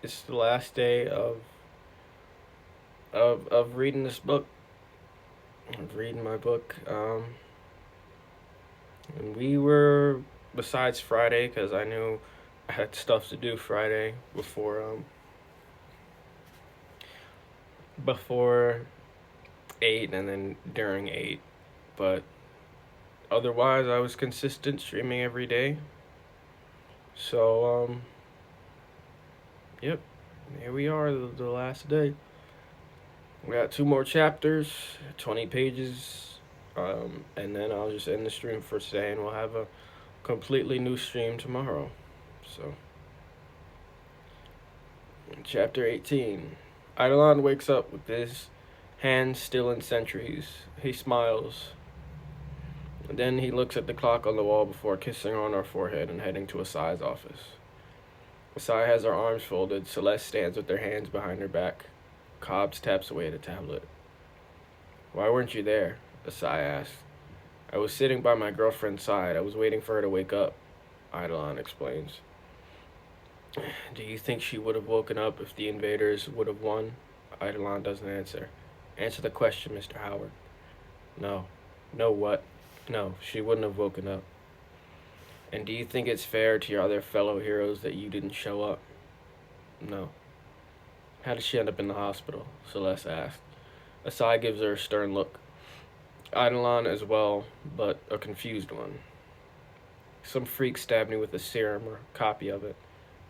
it's the last day of reading this book, of reading my book. And we were besides Friday because I knew I had stuff to do Friday before 8 and then during 8, but otherwise I was consistent streaming every day. So yep, here we are, the last day. We got two more chapters, 20 pages, and then I'll just end the stream for today, and we'll have a completely new stream tomorrow. So, chapter 18. Eidolon wakes up with his hands still in sentries. He smiles. Then he looks at the clock on the wall before kissing her on her forehead and heading to Asai's office. Asai has her arms folded. Celeste stands with her hands behind her back. Cobbs taps away at a tablet. Why weren't you there? Asai asked. I was sitting by my girlfriend's side. I was waiting for her to wake up, Eidolon explains. Do you think she would have woken up if the invaders would have won? Eidolon doesn't answer. Answer the question, Mr. Howard. No. No what? No, she wouldn't have woken up. And do you think it's fair to your other fellow heroes that you didn't show up? No. How did she end up in the hospital? Celeste asked. Asai gives her a stern look. Eidolon as well, but a confused one. Some freak stabbed me with a serum or copy of it.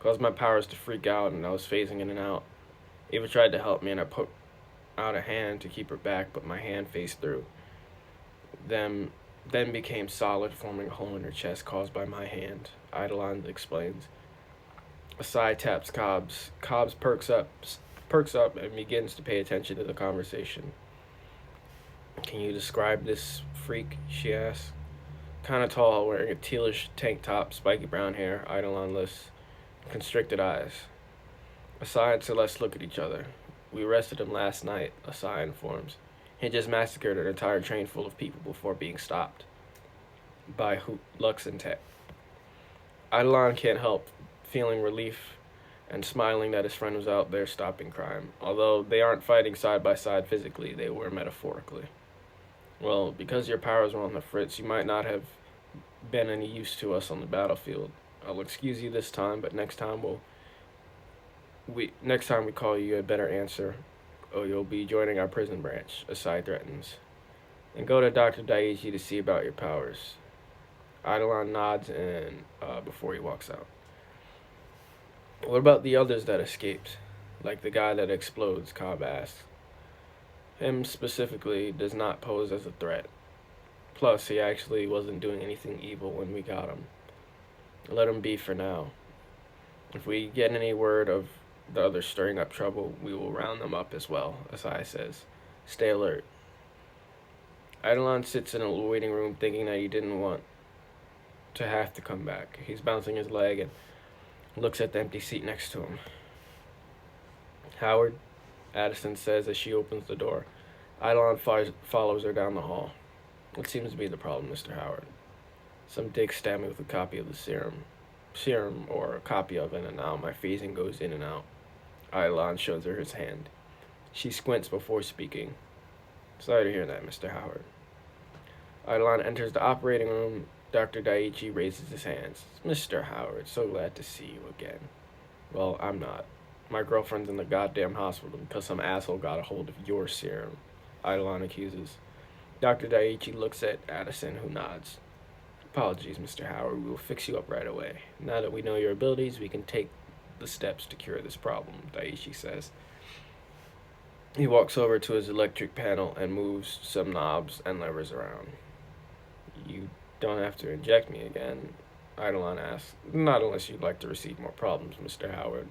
Caused my powers to freak out and I was phasing in and out. Ava tried to help me and I put out a hand to keep her back, but my hand phased through. Then became solid, forming a hole in her chest caused by my hand, Eidolon explains. Asai taps Cobbs. Cobbs perks up and begins to pay attention to the conversation. Can you describe this freak? She asks. Kinda tall, wearing a tealish tank top, spiky brown hair, Eidolon lists, constricted eyes. Asai and Celeste look at each other. We arrested him last night, Asai informs. He just massacred an entire train full of people before being stopped by Lux and Tech. Eidolon can't help feeling relief and smiling that his friend was out there stopping crime. Although they aren't fighting side by side physically, they were metaphorically. Well, because your powers were on the fritz, you might not have been any use to us on the battlefield. I'll excuse you this time, but next time we call you, you had better answer. Oh, you'll be joining our prison branch, Asai threatens. And go to Dr. Daiichi to see about your powers. Eidolon nods and before he walks out. What about the others that escaped? Like the guy that explodes, Cobb asks. Him specifically does not pose as a threat. Plus, he actually wasn't doing anything evil when we got him. Let him be for now. If we get any word of the others stirring up trouble, we will round them up as well, Asai says. Stay alert. Eidolon sits in a waiting room thinking that he didn't want to have to come back. He's bouncing his leg and looks at the empty seat next to him. Howard, Addison says as she opens the door. Eidolon follows her down the hall. What seems to be the problem, Mr. Howard? Some dick stabbed me with a copy of the serum, or a copy of it, and now my phasing goes in and out. Eidolon shows her his hand. She squints before speaking. Sorry to hear that, Mr. Howard. Eidolon enters the operating room. Dr. Daiichi raises his hands. Mr. Howard, so glad to see you again. Well, I'm not. My girlfriend's in the goddamn hospital because some asshole got a hold of your serum, Eidolon accuses. Dr. Daiichi looks at Addison, who nods. Apologies, Mr. Howard. We will fix you up right away. Now that we know your abilities, we can take the steps to cure this problem, Daiichi says. He walks over to his electric panel and moves some knobs and levers around. You don't have to inject me again, Eidolon asks. Not unless you'd like to receive more problems, Mr. Howard,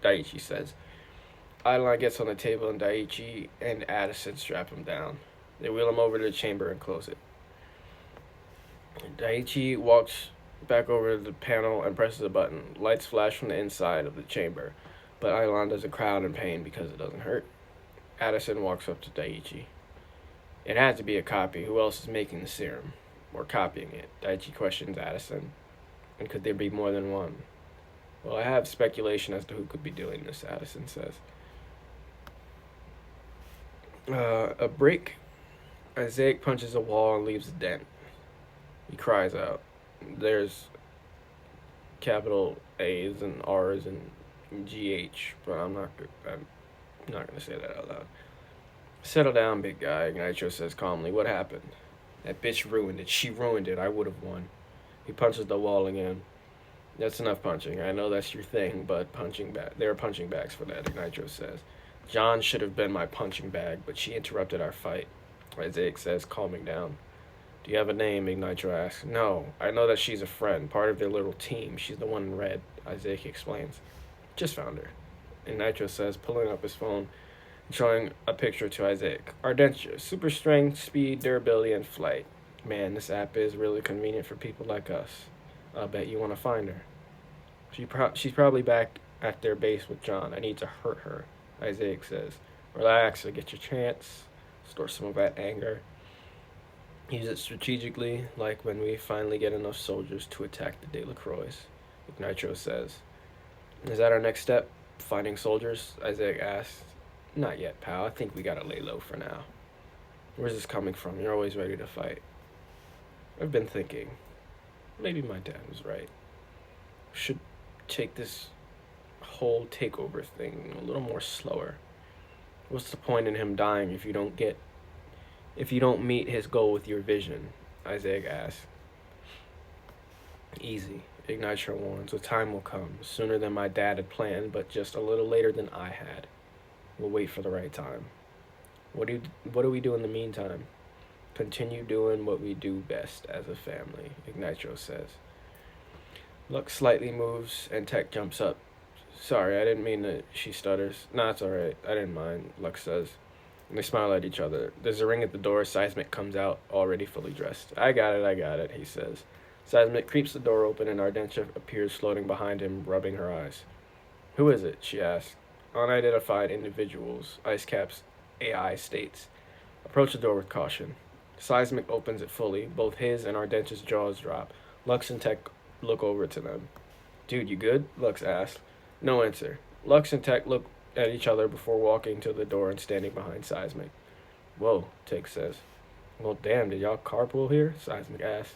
Daiichi says. Eidolon gets on the table and Daiichi and Addison strap him down. They wheel him over to the chamber and close it. Daiichi walks back over to the panel and presses a button. Lights flash from the inside of the chamber, but Eidolon doesn't cry out in pain because it doesn't hurt. Addison walks up to Daiichi. It had to be a copy. Who else is making the serum? Or copying it? Daiichi questions Addison. And could there be more than one? Well, I have speculation as to who could be doing this, Addison says. A break. Isaac punches a wall and leaves a dent. He cries out. There's capital A's and R's and GH, but I'm not gonna say that out loud. Settle down, big guy, Nitro says calmly. What happened? That bitch ruined it. She ruined it. I would have won. He punches the wall again. That's enough punching. I know that's your thing, but punching bag. There are punching bags for that, Nitro says. John should have been my punching bag, but she interrupted our fight, Isaac says, calming down. Do you have a name? Ignitro asks. No, I know that she's a friend, part of their little team. She's the one in red, Isaac explains. Just found her. Ignitro says, pulling up his phone and showing a picture to Isaac. Ardentia, super strength, speed, durability, and flight. Man, this app is really convenient for people like us. I'll bet you want to find her. She's probably back at their base with John. I need to hurt her, Isaac says. Relax, I get your chance. Store some of that anger. Use it strategically, like when we finally get enough soldiers to attack the Delacroix, Nitro says. Is that our next step? Finding soldiers? Isaac asks. Not yet, pal. I think we gotta lay low for now. Where's this coming from? You're always ready to fight. I've been thinking. Maybe my dad was right. Should take this whole takeover thing a little more slower. What's the point in him dying if you don't meet his goal with your vision? Isaac asks. Easy, Ignitro warns. The time will come, sooner than my dad had planned, but just a little later than I had. We'll wait for the right time. What do we do in the meantime? Continue doing what we do best as a family, Ignitro says. Lux slightly moves and Tech jumps up. Sorry, I didn't mean to, she stutters. Nah, it's alright. I didn't mind, Lux says. And they smile at each other. There's a ring at the door. Seismic comes out, already fully dressed. I got it, he says. Seismic creeps the door open and Ardentia appears floating behind him, rubbing her eyes. Who is it? She asks. Unidentified individuals, Icecap's AI states. Approach the door with caution. Seismic opens it fully. Both his and Ardentia's jaws drop. Lux and Tech look over to them. Dude, you good? Lux asks. No answer. Lux and Tech look at each other before walking to the door and standing behind Seismic. Whoa, Tech says. Well, damn, did y'all carpool here? Seismic asks.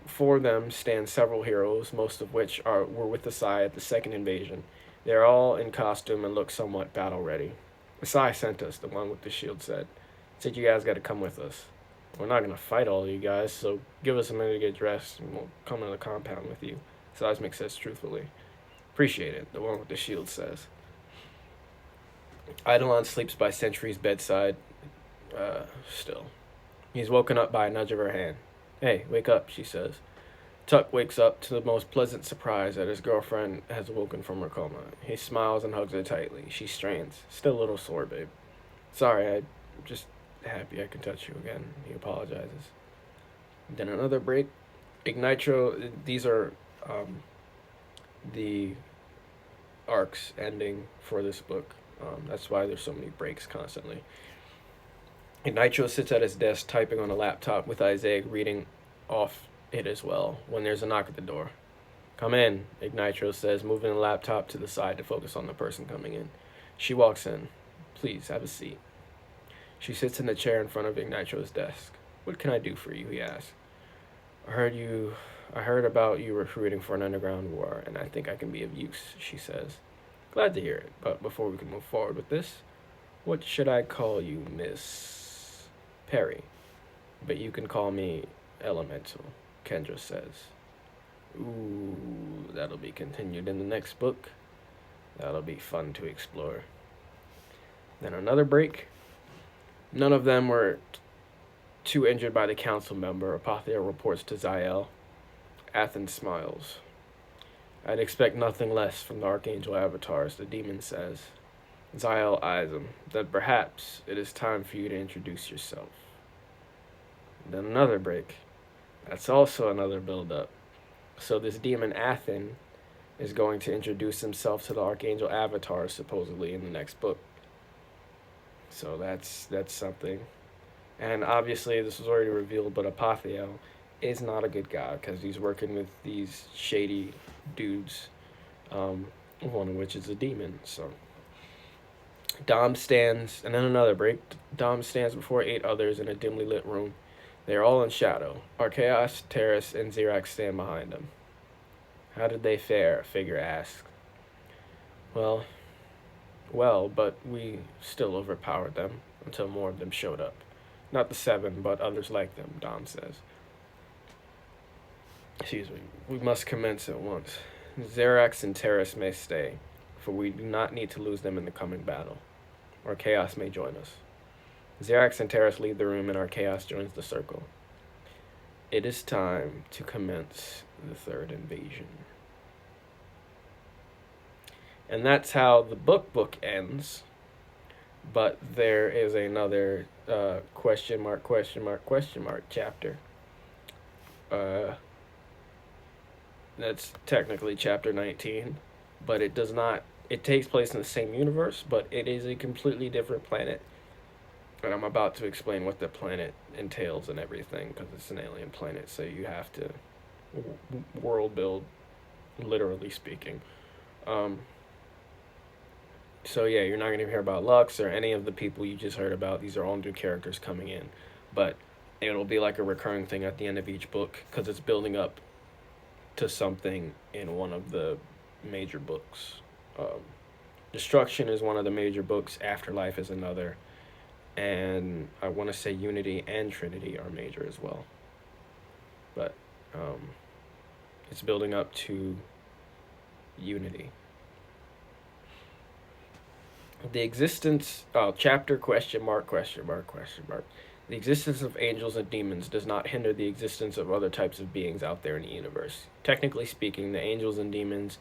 Before them stand several heroes, most of which were with the Psy at the second invasion. They are all in costume and look somewhat battle-ready. The Psy sent us, the one with the shield said. Said you guys gotta come with us. We're not gonna fight all of you guys, so give us a minute to get dressed and we'll come to the compound with you, Seismic says truthfully. Appreciate it, the one with the shield says. Eidolon sleeps by Sentry's bedside, still. He's woken up by a nudge of her hand. Hey, wake up, she says. Tuck wakes up to the most pleasant surprise that his girlfriend has woken from her coma. He smiles and hugs her tightly. She strains. Still a little sore, babe. Sorry, I'm just happy I can touch you again. He apologizes. Then another break. Ignitro, these are the arcs ending for this book. That's why there's so many breaks constantly. Ignitro sits at his desk typing on a laptop with Isaac reading off it as well when there's a knock at the door. Come in, Ignitro says, moving the laptop to the side to focus on the person coming in. She walks in. Please, have a seat. She sits in the chair in front of Ignitro's desk. What can I do for you, he asks. I heard about you recruiting for an underground war, and I think I can be of use, she says. Glad to hear it, but before we can move forward with this, what should I call you, Miss Perry? But you can call me Elemental, Kendra says. Ooh, that'll be continued in the next book. That'll be fun to explore. Then another break. None of them were too injured by the council member, Apothea reports to Zael. Athens smiles. I'd expect nothing less from the Archangel Avatars, the demon says. Zael eyes him. Then perhaps it is time for you to introduce yourself. Then another break. That's also another build-up. So this demon Athen is going to introduce himself to the Archangel Avatars, supposedly, in the next book. So that's something. And obviously, this was already revealed, but Apotheo is not a good guy because he's working with these shady dudes one of which is a demon. So Dom stands, and then another break. Dom stands before 8 others in a dimly lit room. They are all in shadow. Archaeos, Terrace, and Xerax stand behind them. How did they fare? Figure asked. Well, but we still overpowered them until more of them showed up. Not the 7, but others like them, Dom says. Excuse me. We must commence at once. Xerax and Terrace may stay, for we do not need to lose them in the coming battle. Archaeos may join us. Xerax and Terrace leave the room and Archaeos joins the circle. It is time to commence the third invasion. And that's how the book ends. But there is another question mark chapter. That's technically chapter 19, but it does not. It takes place in the same universe, but it is a completely different planet. And I'm about to explain what the planet entails and everything, because it's an alien planet, so you have to world build, literally speaking. So yeah, you're not going to hear about Lux or any of the people you just heard about. These are all new characters coming in. But it'll be like a recurring thing at the end of each book, because it's building up to something in one of the major books. Destruction is one of the major books. Afterlife is another. And I want to say Unity and Trinity are major as well. But it's building up to Unity. The existence, chapter question mark. The existence of angels and demons does not hinder the existence of other types of beings out there in the universe. Technically speaking, the angels and demons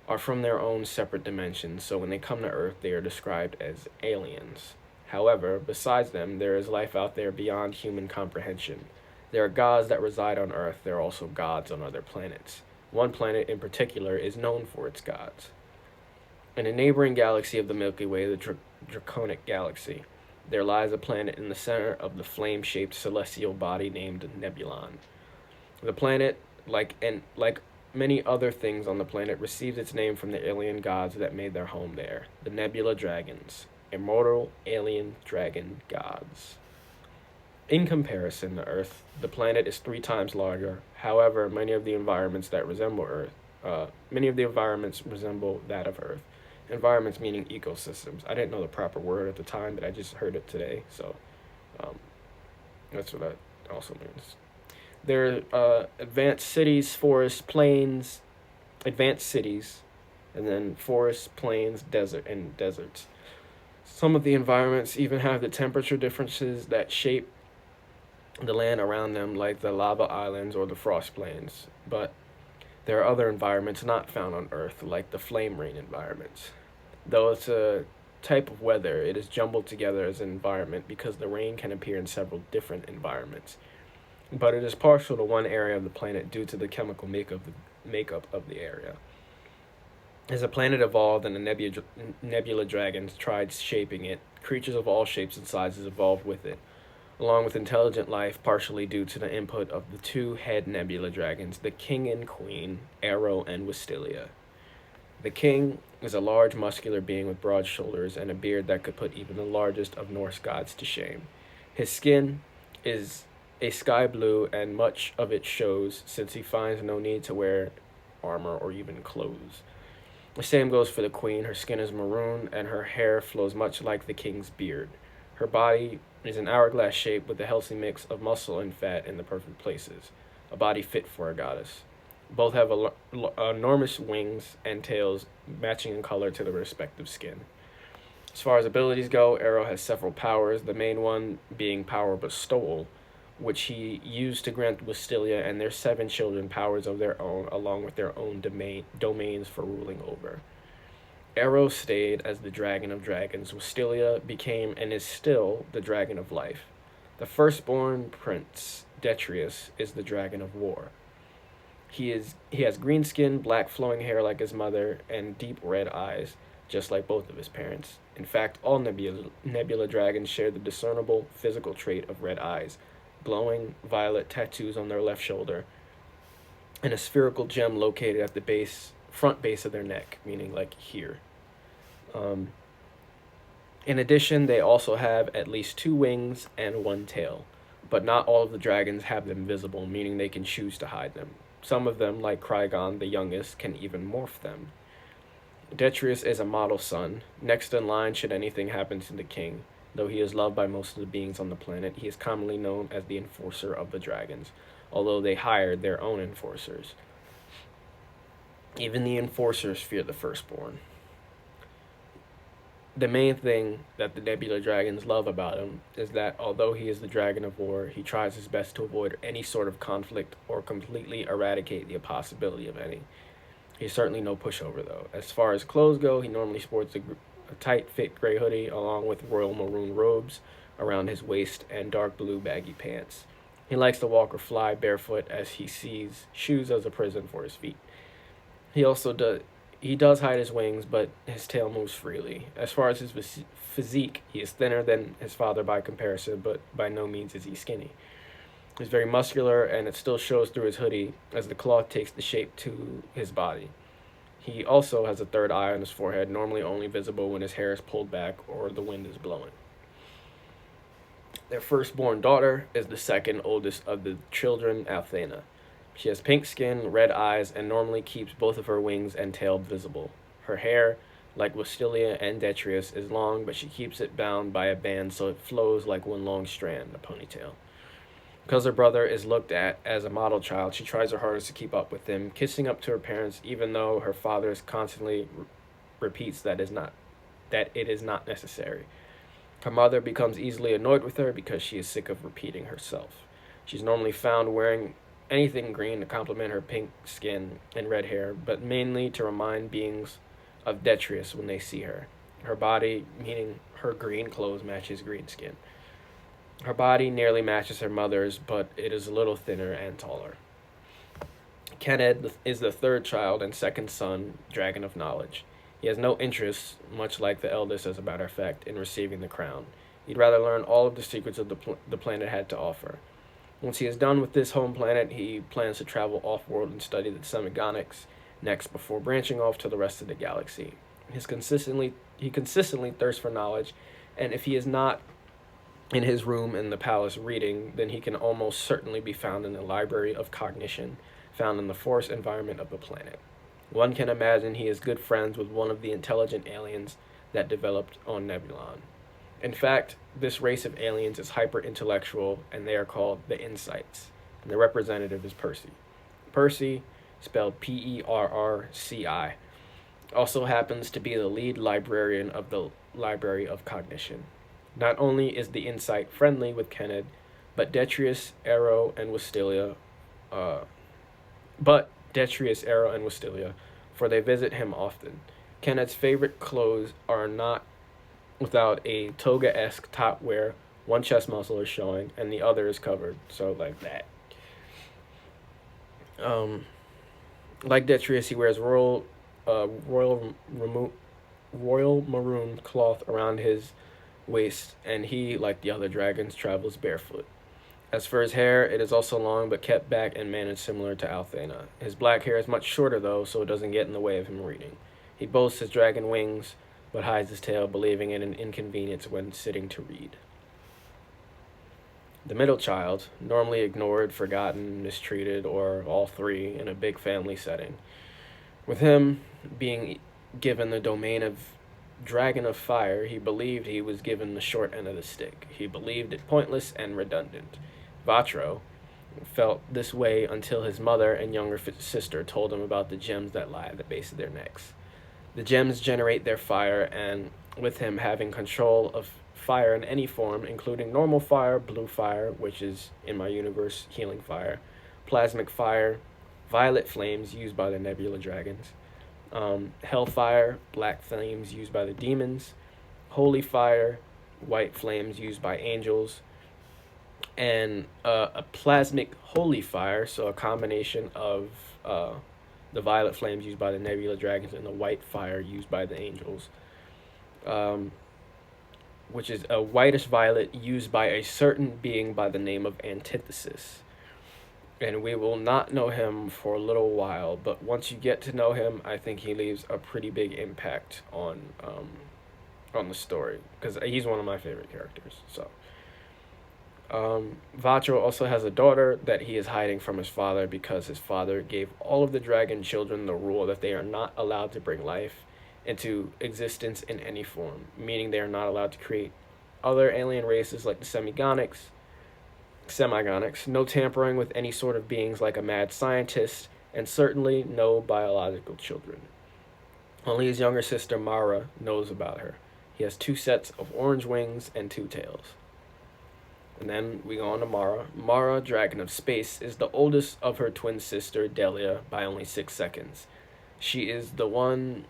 are from their own separate dimensions, so when they come to Earth, they are described as aliens. However, besides them, there is life out there beyond human comprehension. There are gods that reside on Earth. There are also gods on other planets. One planet in particular is known for its gods. In a neighboring galaxy of the Milky Way, the Draconic Galaxy, there lies a planet in the center of the flame-shaped celestial body named Nebulon. The planet, like many other things on the planet, receives its name from the alien gods that made their home there, the Nebula Dragons, immortal alien dragon gods. In comparison to Earth, the planet is 3 times larger. However, many of the environments resemble that of Earth. Environments meaning ecosystems. I didn't know the proper word at the time, but I just heard it today, so that's what that also means. There are advanced cities, forests, plains, advanced cities, and then forests, plains, deserts. Some of the environments even have the temperature differences that shape the land around them, like the lava islands or the frost plains. But there are other environments not found on Earth, like the flame rain environments. Though it's a type of weather, it is jumbled together as an environment because the rain can appear in several different environments. But it is partial to one area of the planet due to the chemical makeup of the area. As the planet evolved and the nebula dragons tried shaping it, creatures of all shapes and sizes evolved with it, along with intelligent life, partially due to the input of the 2 head nebula dragons, the king and queen, Arrow and Wystilia. The king is a large, muscular being with broad shoulders and a beard that could put even the largest of Norse gods to shame. His skin is a sky blue, and much of it shows since he finds no need to wear armor or even clothes. The same goes for the queen. Her skin is maroon, and her hair flows much like the king's beard. Her body is an hourglass shape with a healthy mix of muscle and fat in the perfect places, a body fit for a goddess. Both have enormous wings and tails matching in color to the respective skin. As far as abilities go, Arrow has several powers, the main one being Power Bestowal, which he used to grant Wystilia and their 7 children powers of their own, along with their own domains for ruling over. Arrow stayed as the Dragon of Dragons. Wystilia became and is still the Dragon of Life. The firstborn prince, Detrius, is the Dragon of War. He has green skin, black flowing hair like his mother, and deep red eyes, just like both of his parents. In fact, all nebula dragons share the discernible physical trait of red eyes, glowing violet tattoos on their left shoulder, and a spherical gem located at the base front base of their neck, meaning like here. Um, in addition, they also have at least 2 wings and 1 tail, but not all of the dragons have them visible, meaning they can choose to hide them. Some of them, like Krygon the youngest, can even morph them. Detrius is a model son, next in line should anything happen to the king. Though he is loved by most of the beings on the planet, he is commonly known as the enforcer of the dragons, although they hired their own enforcers. Even the enforcers fear the firstborn. The main thing that the Nebula Dragons love about him is that although he is the Dragon of War, he tries his best to avoid any sort of conflict or completely eradicate the possibility of any. He's certainly no pushover, though. As far as clothes go, he normally sports a tight-fit gray hoodie along with royal maroon robes around his waist and dark blue baggy pants. He likes to walk or fly barefoot as he sees shoes as a prison for his feet. He does hide his wings, but his tail moves freely. As far as his physique, he is thinner than his father by comparison, but by no means is he skinny. He's very muscular, and it still shows through his hoodie as the cloth takes the shape to his body. He also has a third eye on his forehead, normally only visible when his hair is pulled back or the wind is blowing. Their firstborn daughter is the second oldest of the children, Althena. She has pink skin, red eyes, and normally keeps both of her wings and tail visible. Her hair, like Wistelia and Detrius, is long, but she keeps it bound by a band so it flows like one long strand, a ponytail. Because her brother is looked at as a model child, she tries her hardest to keep up with him, kissing up to her parents, even though her father constantly repeats that it is not necessary. Her mother becomes easily annoyed with her because she is sick of repeating herself. She's normally found wearing anything green to complement her pink skin and red hair, but mainly to remind beings of Detrius when they see her. Her body, meaning her green clothes, matches green skin. Her body nearly matches her mother's, but it is a little thinner and taller. Kenned is the third child and second son, Dragon of Knowledge. He has no interest, much like the eldest as a matter of fact, in receiving the crown. He'd rather learn all of the secrets of the planet had to offer. Once he is done with this home planet, he plans to travel off-world and study the Semigonics next before branching off to the rest of the galaxy. He consistently thirsts for knowledge, and if he is not in his room in the palace reading, then he can almost certainly be found in the Library of Cognition, found in the forest environment of the planet. One can imagine he is good friends with one of the intelligent aliens that developed on Nebulon. In fact, this race of aliens is hyper-intellectual, and they are called the Insights, and the representative is Percy. Percy, spelled Perrci, also happens to be the lead librarian of the Library of Cognition. Not only is the Insight friendly with Kenned, but Detrius, Arrow, and Wistelia, for they visit him often. Kenned's favorite clothes are not without a toga-esque top where one chest muscle is showing and the other is covered, so like that. Like Detrius, he wears royal maroon cloth around his waist, and he, like the other dragons, travels barefoot. As for his hair, it is also long but kept back and managed similar to Althena. His black hair is much shorter though, so it doesn't get in the way of him reading. He boasts his dragon wings, but hides his tail, believing in an inconvenience when sitting to read. The middle child, normally ignored, forgotten, mistreated, or all three in a big family setting. With him being given the domain of Dragon of Fire, he believed he was given the short end of the stick. He believed it pointless and redundant. Vatro felt this way until his mother and younger sister told him about the gems that lie at the base of their necks. The gems generate their fire, and with him having control of fire in any form, including normal fire, blue fire, which is, in my universe, healing fire, plasmic fire, violet flames used by the Nebula Dragons, hellfire, black flames used by the demons, holy fire, white flames used by angels, and a plasmic holy fire, so a combination of the violet flames used by the Nebula Dragons and the white fire used by the angels, which is a whitish violet used by a certain being by the name of Antithesis. and we will not know him for a little while. But once you get to know him, I think he leaves a pretty big impact on the story because he's one of my favorite characters. So, Vatro also has a daughter that he is hiding from his father because his father gave all of the dragon children the rule that they are not allowed to bring life into existence in any form, meaning they are not allowed to create other alien races like the semigonics, no tampering with any sort of beings like a mad scientist, and certainly no biological children. Only his younger sister Mara knows about her. He has two sets of orange wings and two tails. And then we go on to Mara. Mara, Dragon of Space, is the oldest of her twin sister Delia by only 6 seconds. She is the one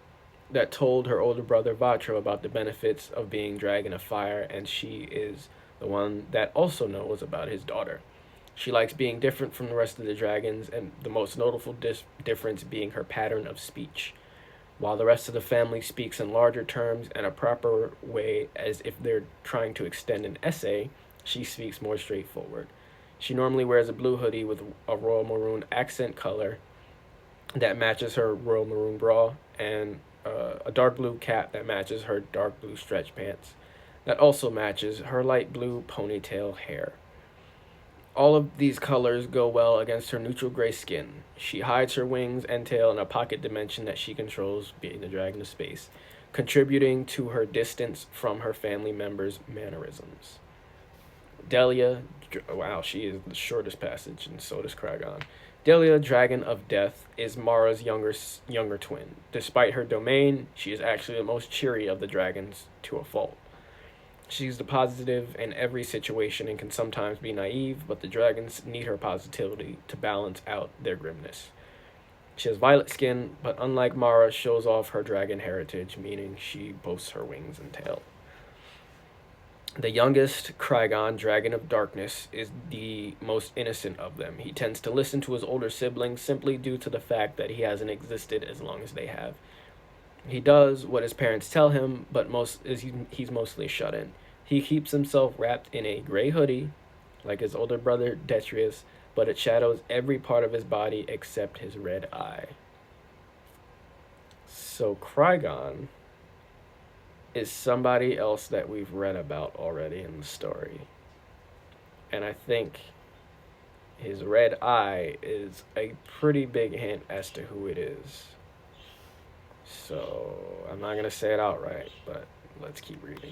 that told her older brother Vatro about the benefits of being Dragon of Fire, and she is the one that also knows about his daughter. She likes being different from the rest of the dragons, and the most notable difference being her pattern of speech. While the rest of the family speaks in larger terms and a proper way as if they're trying to extend an essay, she speaks more straightforward. She normally wears a blue hoodie with a royal maroon accent color that matches her royal maroon bra, and a dark blue cap that matches her dark blue stretch pants that also matches her light blue ponytail hair. All of these colors go well against her neutral gray skin. She hides her wings and tail in a pocket dimension that she controls, being the Dragon of Space, contributing to her distance from her family members' mannerisms. Delia, wow, she is the shortest passage, and so does Kragon. Delia, Dragon of Death, is Mara's younger twin. Despite her domain, she is actually the most cheery of the dragons to a fault. She's the positive in every situation and can sometimes be naive, but the dragons need her positivity to balance out their grimness. She has violet skin, but unlike Mara, shows off her dragon heritage, meaning she boasts her wings and tail. The youngest, Krygon, Dragon of Darkness, is the most innocent of them. He tends to listen to his older siblings simply due to the fact that he hasn't existed as long as they have. He does what his parents tell him, but he's mostly shut in. He keeps himself wrapped in a gray hoodie, like his older brother Detrius, but it shadows every part of his body except his red eye. So Krygon is somebody else that we've read about already in the story. And I think his red eye is a pretty big hint as to who it is. So I'm not going to say it outright, but let's keep reading.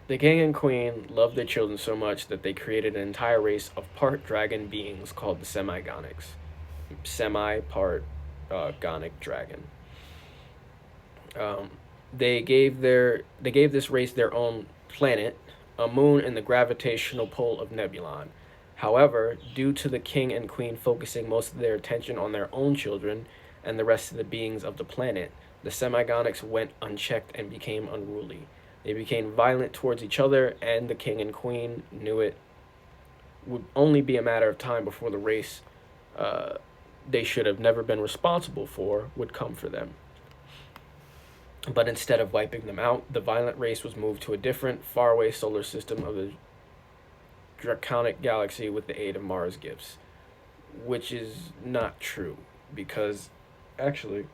The king and queen loved their children so much that they created an entire race of part dragon beings called the Semigonics. Semi-part Gonic dragon. They gave this race their own planet, a moon in the gravitational pull of Nebulon. However, due to the king and queen focusing most of their attention on their own children and the rest of the beings of the planet, the Semigonics went unchecked and became unruly. They became violent towards each other, and the king and queen knew it would only be a matter of time before the race they should have never been responsible for would come for them. But instead of wiping them out, the violent race was moved to a different, faraway solar system of the Draconic galaxy with the aid of Mara's gifts. Which is not true, because actually,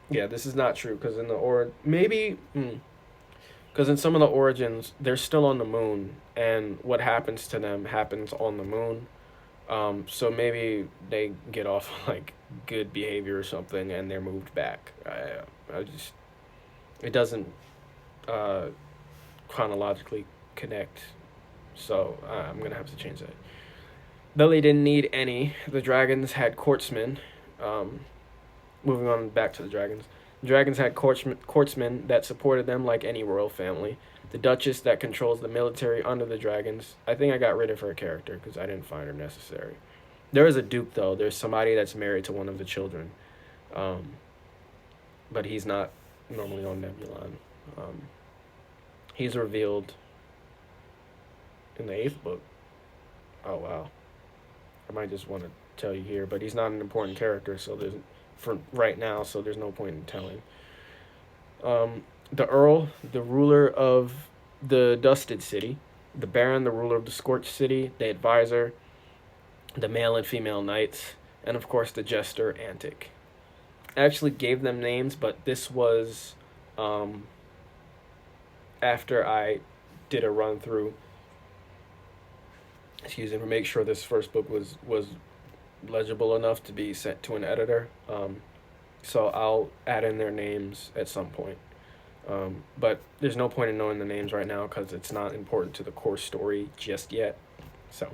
yeah, this is not true, because in the because in some of the origins, they're still on the moon, and what happens to them happens on the moon. So maybe they get off like good behavior or something, and they're moved back. It doesn't chronologically connect, so I'm gonna have to change that. Though they didn't need any, the dragons had courtsmen. Moving on back to the dragons. The dragons had courtsmen that supported them like any royal family. The Duchess that controls the military under the dragons. I think I got rid of her character because I didn't find her necessary. There is a duke, though. There's somebody that's married to one of the children. But he's not normally on Nebulon. He's revealed in the 8th book. Oh, wow. I might just want to tell you here, but he's not an important character, so there's for right now, so there's no point in telling. The Earl, the ruler of the Dusted City, the Baron, the ruler of the Scorched City, the Advisor, the male and female knights, and of course the jester Antic. I actually gave them names, but this was um, after I did a run through. Excuse me, to make sure this first book was legible enough to be sent to an editor. So I'll add in their names at some point. But there's no point in knowing the names right now because it's not important to the core story just yet. So,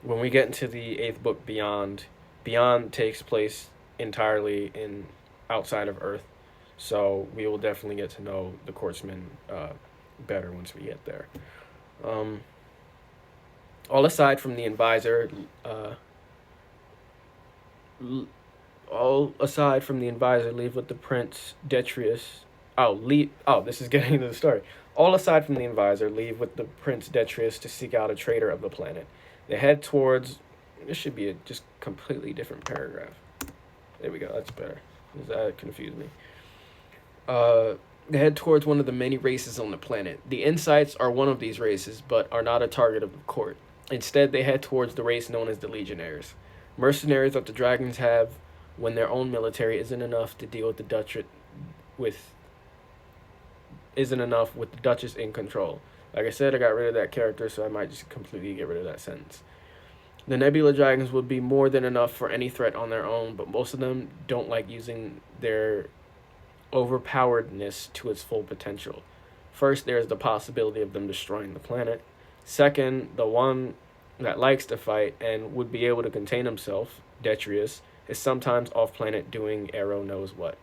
when we get into the eighth book, Beyond takes place entirely in outside of Earth. So we will definitely get to know the Quartzmen better once we get there. Um, all aside from the advisor, leave with the Prince Detrius. This is getting into the story. All aside from the advisor, leave with the Prince Detrius to seek out a traitor of the planet. They head towards. This should be a just completely different paragraph. There we go. That's better. That confused me. They head towards one of the many races on the planet. The Insights are one of these races, but are not a target of the court. Instead, they head towards the race known as the Legionnaires, mercenaries that the dragons have when their own military isn't enough to deal with the Duchess in control. Like I said, I got rid of that character, so I might just completely get rid of that sentence. The Nebula Dragons would be more than enough for any threat on their own, but most of them don't like using their overpoweredness to its full potential. First, there's the possibility of them destroying the planet. Second, the one that likes to fight and would be able to contain himself, Detrius, is sometimes off-planet doing Arrow knows what.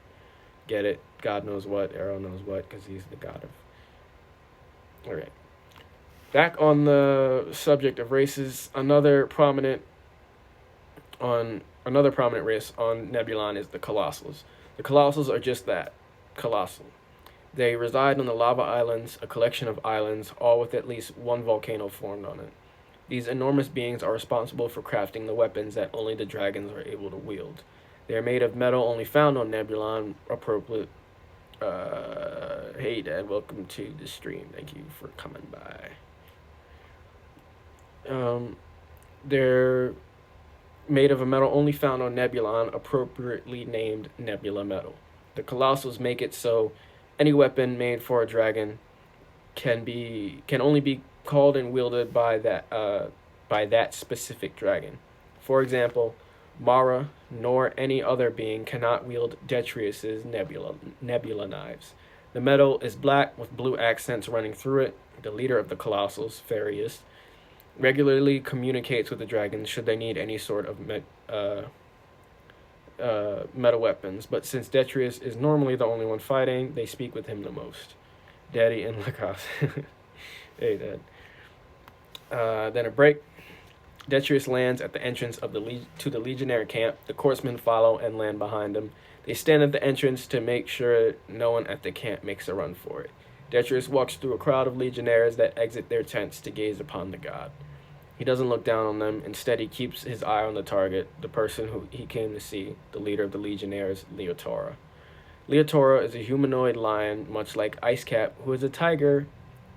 Get it? God knows what, Arrow knows what, because he's the god of... Okay. Back on the subject of races, another prominent race on Nebulon is the Colossals. The Colossals are just that, colossal. They reside on the Lava Islands, a collection of islands, all with at least one volcano formed on it. These enormous beings are responsible for crafting the weapons that only the dragons are able to wield. They are made of metal only found on Nebulon, appropriate. Hey Dad, welcome to the stream. Thank you for coming by. They're made of a metal only found on Nebulon, appropriately named Nebula Metal. The Colossals make it so any weapon made for a dragon can only be called and wielded by that specific dragon. For example, Mara nor any other being cannot wield Detrius's nebula knives. The metal is black with blue accents running through it. The leader of the Colossals, Farius, regularly communicates with the dragons should they need any sort of meta weapons, but since Detrius is normally the only one fighting, they speak with him the most. Daddy and Lacoste. Hey, Dad. Then a break. Detrius lands at the entrance of to the Legionnaire camp. The Quartzmen follow and land behind him. They stand at the entrance to make sure no one at the camp makes a run for it. Detrius walks through a crowd of Legionnaires that exit their tents to gaze upon the god. He doesn't look down on them. Instead, he keeps his eye on the target, the person who he came to see, the leader of the Legionnaires, Leotora. Leotora is a humanoid lion, much like Icecap, who is a tiger,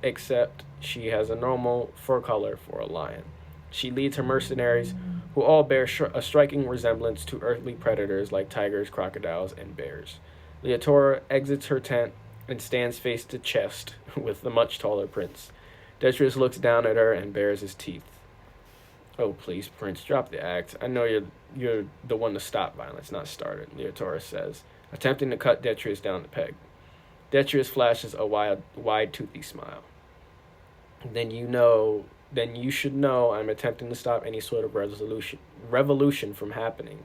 except she has a normal fur color for a lion. She leads her mercenaries, who all bear a striking resemblance to earthly predators like tigers, crocodiles, and bears. Leotora exits her tent and stands face to chest with the much taller prince. Detrius looks down at her and bares his teeth. Oh, please, Prince, drop the act. I know you're the one to stop violence, not start it, Leotora says, attempting to cut Detrius down the peg. Detrius flashes a wide toothy smile. Then you should know I'm attempting to stop any sort of revolution from happening,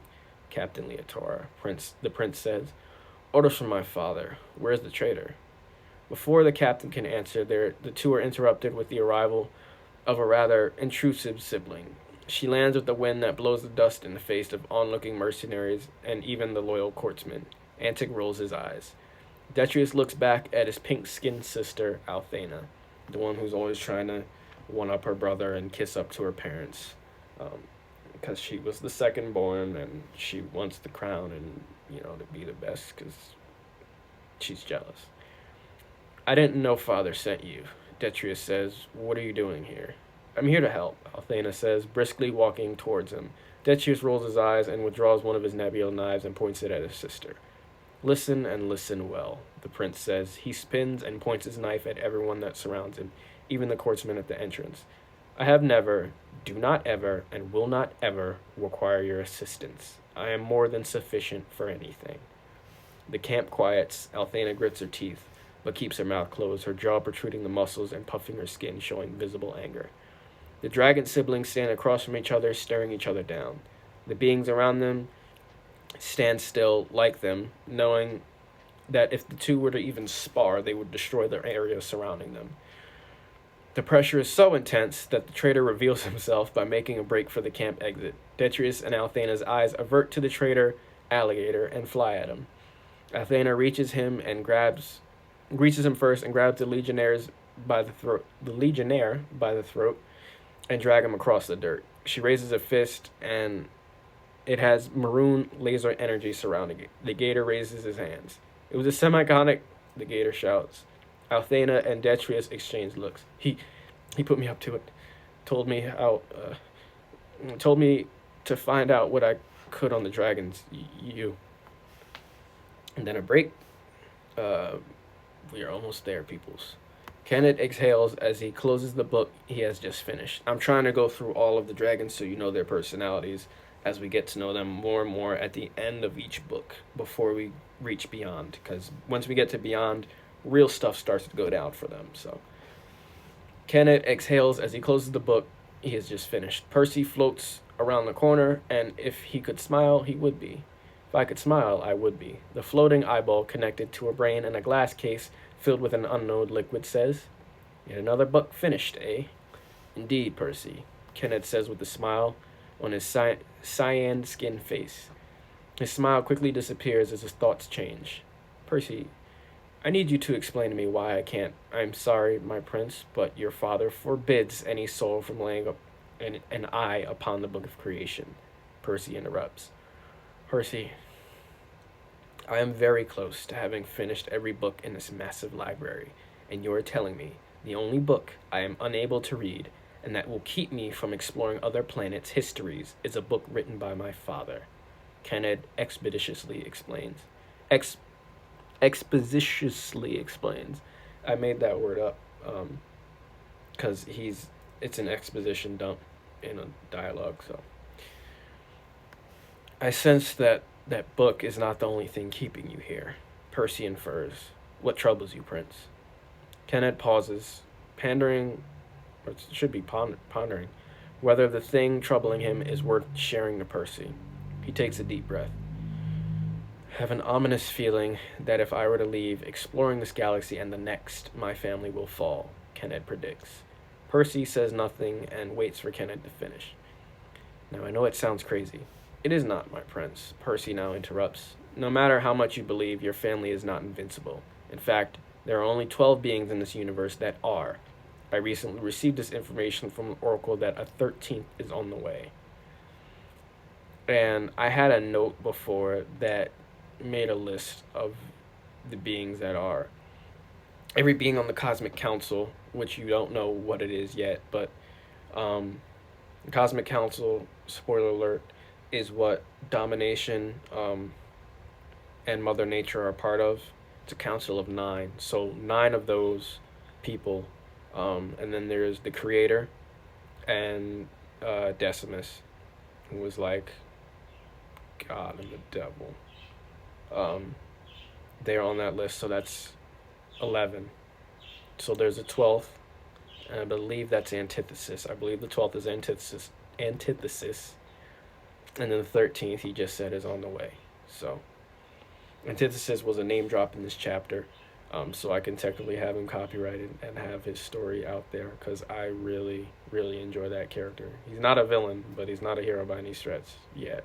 Captain Leotora, the prince says. Orders from my father. Where's the traitor? Before the captain can answer, the two are interrupted with the arrival of a rather intrusive sibling. She lands with the wind that blows the dust in the face of onlooking mercenaries and even the loyal Quartzmen. Antic rolls his eyes. Detrius looks back at his pink-skinned sister, Althena, the one who's always trying to one-up her brother and kiss up to her parents, because she was the second born and she wants the crown and, to be the best because she's jealous. I didn't know father sent you, Detrius says. What are you doing here? I'm here to help, Althena says, briskly walking towards him. Detrius rolls his eyes and withdraws one of his nebula knives and points it at his sister. Listen and listen well, the prince says. He spins and points his knife at everyone that surrounds him, even the courtsmen at the entrance. I have never, do not ever, and will not ever require your assistance. I am more than sufficient for anything. The camp quiets. Althena grits her teeth, but keeps her mouth closed, her jaw protruding the muscles and puffing her skin, showing visible anger. The dragon siblings stand across from each other, staring each other down. The beings around them stand still like them, knowing that if the two were to even spar, they would destroy the area surrounding them. The pressure is so intense that the traitor reveals himself by making a break for the camp exit. Detrius and Althena's eyes avert to the traitor alligator and fly at him. Althena reaches him first and grabs the legionnaire by the throat and drag him across the dirt. She raises a fist and it has maroon laser energy surrounding it. The gator raises his hands. It was a semiconic, the gator shouts. Althena and Detrius exchange looks. He put me up to it. Told me to find out what I could on the dragons. You. And then a break. We are almost there, peoples. Kenneth exhales as he closes the book he has just finished. I'm trying to go through all of the dragons so you know their personalities as we get to know them more and more at the end of each book before we reach Beyond. Because once we get to Beyond, real stuff starts to go down for them. So Kenneth exhales as he closes the book he has just finished. Percy floats around the corner, and if he could smile, he would be. If I could smile, I would be. The floating eyeball connected to a brain in a glass case filled with an unknown liquid says, Yet another book finished, eh? Indeed, Percy, Kenneth says with a smile on his cyan skinned face. His smile quickly disappears as his thoughts change. Percy, I need you to explain to me why I can't. I'm sorry, my prince, but your father forbids any soul from laying up an eye upon the book of creation. Percy interrupts. Percy, I am very close to having finished every book in this massive library, and you're telling me the only book I am unable to read and that will keep me from exploring other planets' histories is a book written by my father. Kenneth expeditiously explains. Expositiously explains. I made that word up because it's an exposition dump in a dialogue, so. I sense that book is not the only thing keeping you here. Percy infers. What troubles you, Prince? Kenneth pauses, pondering whether the thing troubling him is worth sharing to Percy. He takes a deep breath. I have an ominous feeling that if I were to leave exploring this galaxy and the next, my family will fall, Kenneth predicts. Percy says nothing and waits for Kenneth to finish. Now, I know it sounds crazy. It is not, my prince, Percy now interrupts. No matter how much you believe, your family is not invincible. In fact, there are only 12 beings in this universe that are. I recently received this information from an oracle that a 13th is on the way. And I had a note before that made a list of the beings that are. Every being on the Cosmic Council, which you don't know what it is yet, but the Cosmic Council, spoiler alert, is what Domination and Mother Nature are part of. It's a council of 9. So 9 of those people. And then there's the Creator and Decimus, who was like God and the devil. They're on that list, so that's 11. So there's a 12th, and I believe that's Antithesis. I believe the 12th is Antithesis. And then the 13th, he just said, is on the way. So, Antithesis was a name drop in this chapter, so I can technically have him copyrighted and have his story out there, because I really, really enjoy that character. He's not a villain, but he's not a hero by any stretch yet.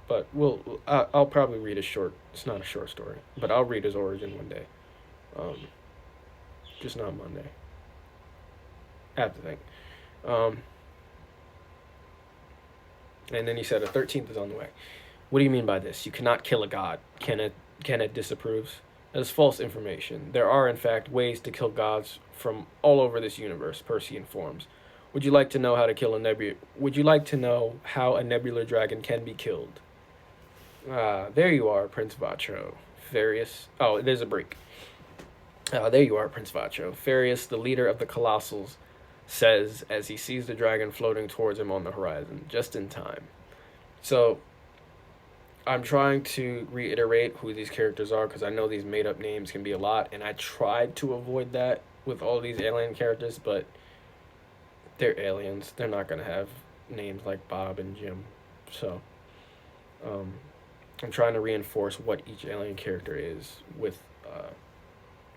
But I'll probably read it's not a short story, but I'll read his origin one day. Just not Monday. I have to think. And then he said a 13th is on the way. What do you mean by this? You cannot kill a god. Kenneth disapproves. That is false information. There are, in fact, ways to kill gods from all over this universe, Percy informs. Would you like to know how to kill a nebula? Would you like to know how a nebular dragon can be killed? Ah, there you are, Prince Vacho. Farius. Oh, there's a break. There you are, Prince Vacho. Farius, the leader of the Colossals, says as he sees the dragon floating towards him on the horizon, just in time. So, I'm trying to reiterate who these characters are because I know these made up names can be a lot, and I tried to avoid that with all these alien characters, but they're aliens. They're not going to have names like Bob and Jim. So, I'm trying to reinforce what each alien character is with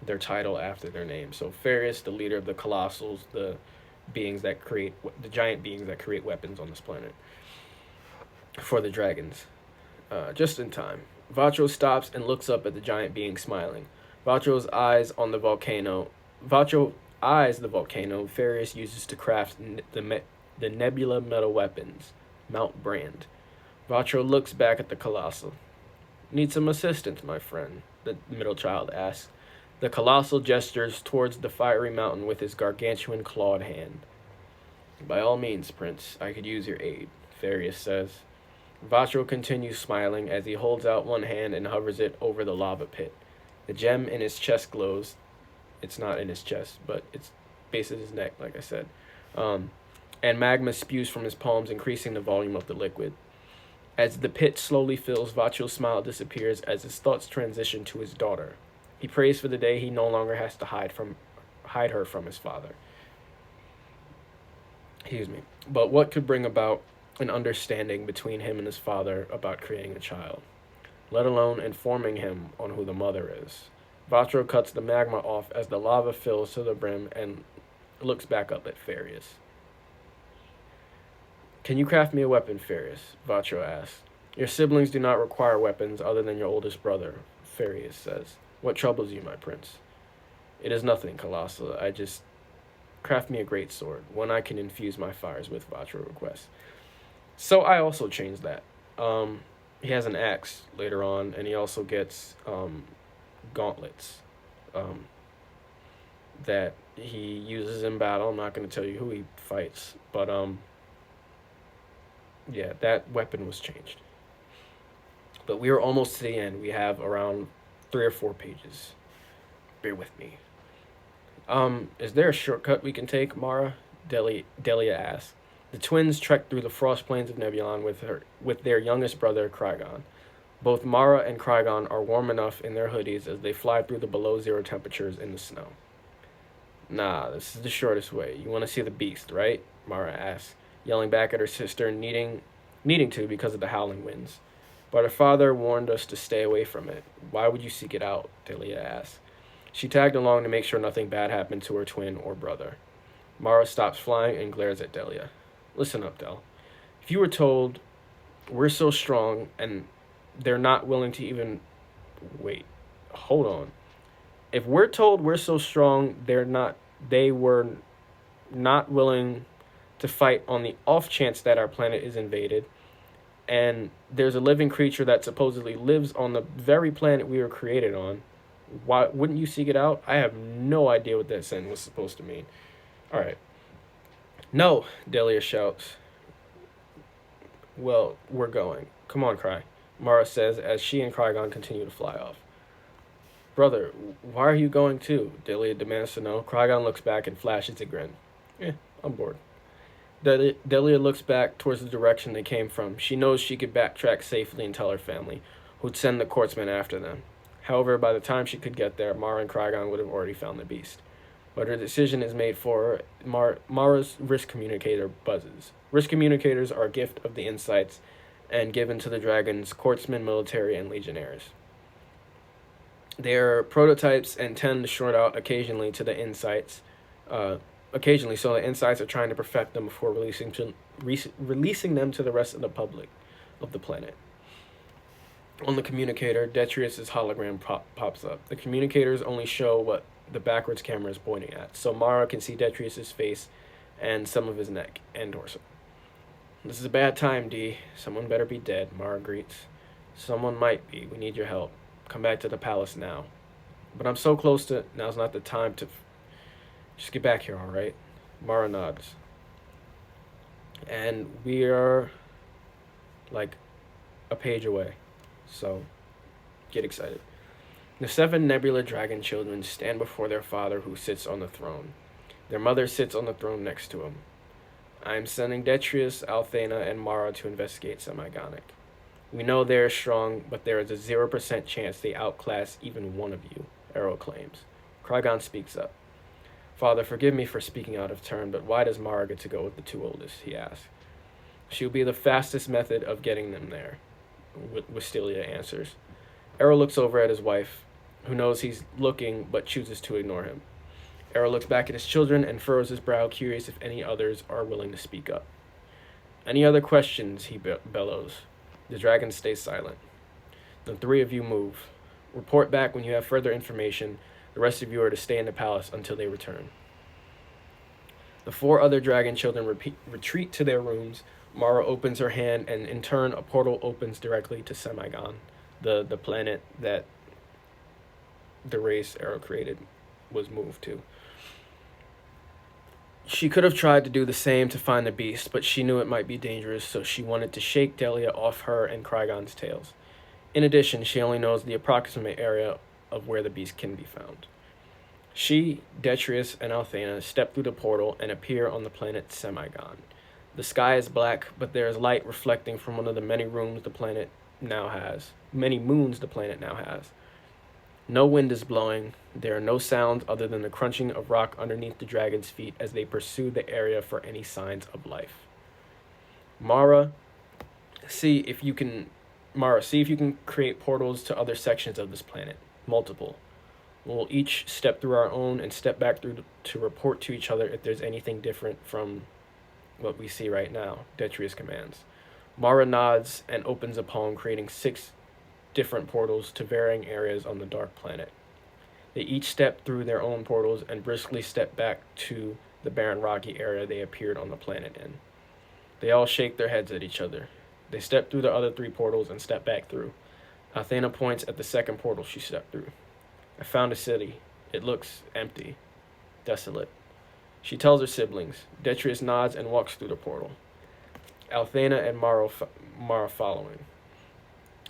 their title after their name. So, Farius, the leader of the Colossals, the giant beings that create weapons on this planet for the dragons. Just in time. Vacho stops and looks up at the giant being smiling. Vacho's eyes on the volcano. Vacho eyes the volcano Farius uses to craft the nebula metal weapons, Mount Brand. Vacho looks back at the Colossal. Need some assistance, my friend, the middle child asks. The Colossal gestures towards the fiery mountain with his gargantuan clawed hand. By all means, Prince, I could use your aid, Farius says. Vacho continues smiling as he holds out one hand and hovers it over the lava pit. The gem in his chest glows. It's not in his chest, but it's base of his neck, like I said. And magma spews from his palms, increasing the volume of the liquid. As the pit slowly fills, Vacho's smile disappears as his thoughts transition to his daughter. He prays for the day he no longer has to hide her from his father. Excuse me. But what could bring about an understanding between him and his father about creating a child, let alone informing him on who the mother is? Vacho cuts the magma off as the lava fills to the brim and looks back up at Farius. Can you craft me a weapon, Farius? Vacho asks. Your siblings do not require weapons other than your oldest brother, Farius says. What troubles you, my prince? It is nothing, Colossal. I just craft me a great sword, one I can infuse my fires with, Vacho requests. So I also changed that. He has an axe later on, and he also gets gauntlets that he uses in battle. I'm not going to tell you who he fights, but yeah, that weapon was changed. But we are almost to the end. We have around 3 or 4 pages. Bear with me. Is there a shortcut we can take, Mara? Delia asks. The twins trek through the frost plains of Nebulon with their youngest brother, Krygon. Both Mara and Krygon are warm enough in their hoodies as they fly through the below-zero temperatures in the snow. Nah, this is the shortest way. You want to see the beast, right? Mara asks, yelling back at her sister, needing to because of the howling winds. But her father warned us to stay away from it. Why would you seek it out? Delia asks. She tagged along to make sure nothing bad happened to her twin or brother. Mara stops flying and glares at Delia. Listen up, Del. If you were told we're so strong and they're not willing to even... Wait, hold on. If we're told we're so strong they were not willing to fight on the off chance that our planet is invaded, and there's a living creature that supposedly lives on the very planet we were created on, why wouldn't you seek it out? I have no idea what that sentence was supposed to mean. Alright. No, Delia shouts. Well, we're going. Come on, Cry, Mara says as she and Krygon continue to fly off. Brother, why are you going too? Delia demands to know. Krygon looks back and flashes a grin. I'm bored. Delia looks back towards the direction they came from. She knows she could backtrack safely and tell her family, who'd send the Quartzmen after them. However, by the time she could get there, Mara and Krygon would have already found the beast. But her decision is made for her. Mara's risk communicator buzzes. Risk communicators are a gift of the Insights and given to the Dragon's Quartzmen, military, and legionnaires. They are prototypes and tend to short out occasionally to the Insights. Occasionally, so the Insights are trying to perfect them before releasing them to the rest of the public of the planet. On the communicator, Detrius's hologram pops up. The communicators only show what the backwards camera is pointing at, so Mara can see Detrius's face and some of his neck and torso. This is a bad time, D. Someone better be dead, Mara greets. Someone might be. We need your help. Come back to the palace now. But I'm so close to now's not the time to just get back here, all right? Mara nods. And we are like a page away. So get excited. The seven Nebula Dragon children stand before their father who sits on the throne. Their mother sits on the throne next to him. I am sending Detrius, Althena, and Mara to investigate Semigonic. We know they are strong, but there is a 0% chance they outclass even one of you, Arrow claims. Krygon speaks up. Father, forgive me for speaking out of turn, but why does Mara get to go with the two oldest? He asks. She'll be the fastest method of getting them there, Wistelia answers. Arrow looks over at his wife, who knows he's looking but chooses to ignore him. Arrow looks back at his children and furrows his brow, curious if any others are willing to speak up. Any other questions? He bellows. The dragon stays silent. The three of you move. Report back when you have further information. The rest of you are to stay in the palace until they return. The four other dragon children retreat to their rooms. Mara opens her hand, and in turn, a portal opens directly to Semigon, the planet that the race Arrow created was moved to. She could have tried to do the same to find the beast, but she knew it might be dangerous, so she wanted to shake Delia off her and Krygon's tails. In addition, she only knows the approximate area of where the beast can be found. She, Detrius, and Althena step through the portal and appear on the planet Semigon. The sky is black, but there is light reflecting from one of the many moons the planet now has. No wind is blowing. There are no sounds other than the crunching of rock underneath the dragon's feet as they pursue the area for any signs of life. Mara, see if you can create portals to other sections of this planet. Multiple. We'll each step through our own and step back through to report to each other if there's anything different from what we see right now, Detrius commands. Mara nods and opens a palm, creating 6 different portals to varying areas on the dark planet. They each step through their own portals and briskly step back to the barren rocky area they appeared on the planet in. They all shake their heads at each other. They step through the other 3 portals and step back through. Althena points at the second portal she stepped through. I found a city. It looks empty, desolate. She tells her siblings. Detrius nods and walks through the portal. Althena and Mara following.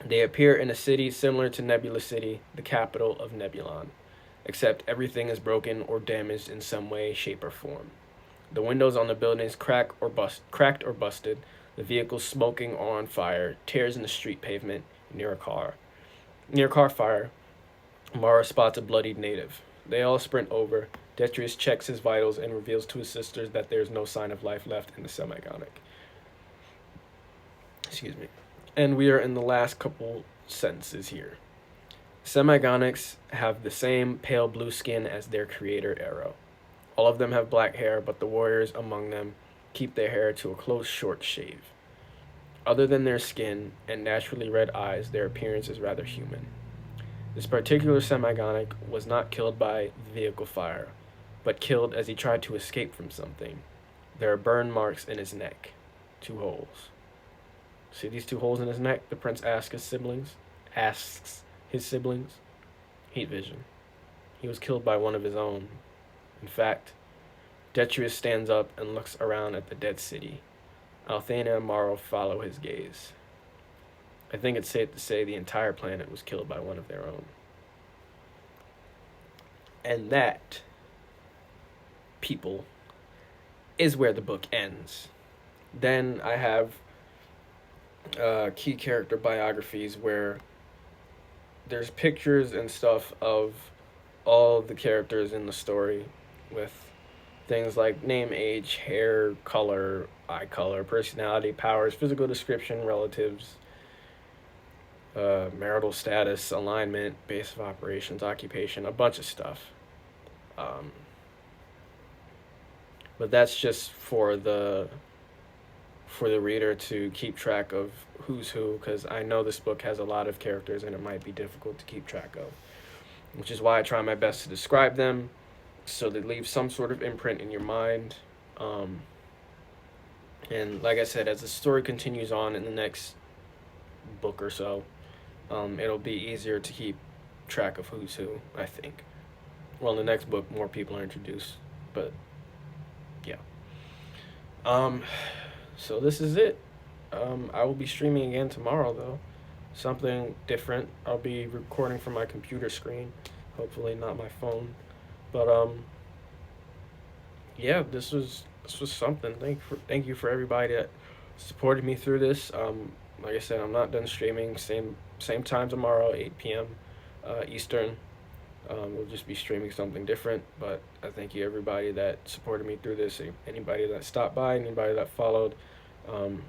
They appear in a city similar to Nebula City, the capital of Nebulon, except everything is broken or damaged in some way, shape, or form. The windows on the buildings cracked or busted, the vehicles smoking or on fire, tears in the street pavement near a car. Near car fire, Mara spots a bloodied native. They all sprint over. Detrius checks his vitals and reveals to his sisters that there's no sign of life left in the Semigonic. Excuse me. And we are in the last couple sentences here. Semigonics have the same pale blue skin as their creator, Arrow. All of them have black hair, but the warriors among them keep their hair to a close, short shave. Other than their skin and naturally red eyes, their appearance is rather human. This particular Semigonic was not killed by the vehicle fire, but killed as he tried to escape from something. There are burn marks in his neck. 2 holes. See these 2 holes in his neck? The prince asks his siblings. Heat vision. He was killed by one of his own. In fact, Detrius stands up and looks around at the dead city. Althena and Mara follow his gaze. I think it's safe to say the entire planet was killed by one of their own. And that, people, is where the book ends. Then I have key character biographies where there's pictures and stuff of all the characters in the story with things like name, age, hair, color, eye color, personality, powers, physical description, relatives, marital status, alignment, base of operations, occupation, a bunch of stuff. But that's just for the reader to keep track of who's who, because I know this book has a lot of characters and it might be difficult to keep track of, which is why I try my best to describe them so they leave some sort of imprint in your mind. And like I said, as the story continues on in the next book or so, it'll be easier to keep track of who's who, I think. Well, in the next book, more people are introduced, but yeah. Um, so this is it. I will be streaming again tomorrow, though. Something different. I'll be recording from my computer screen, hopefully not my phone. But yeah, this was something. Thank you for everybody that supported me through this. Like I said, I'm not done streaming. Same time tomorrow, 8 p.m. Eastern. We'll just be streaming something different. But I thank you everybody that supported me through this. Anybody that stopped by, anybody that followed. Um,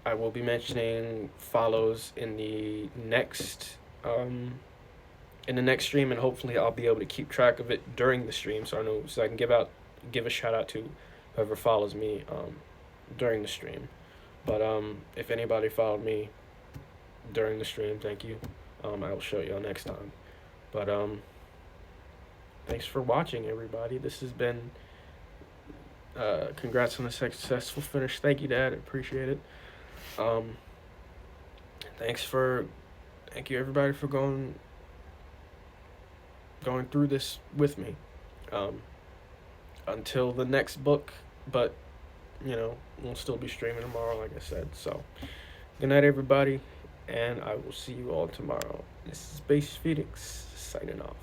I will be mentioning follows in the next stream, and hopefully I'll be able to keep track of it during the stream, so I know, so I can give a shout out to whoever follows me during the stream. But if anybody followed me during the stream, thank you. I will show y'all next time. But thanks for watching, everybody. This has been congrats on a successful finish. Thank you, Dad. I appreciate it. Um, thank you everybody for going through this with me. Um, until the next book, but we'll still be streaming tomorrow, like I said. So, good night, everybody, and I will see you all tomorrow. This is Space Phoenix signing off.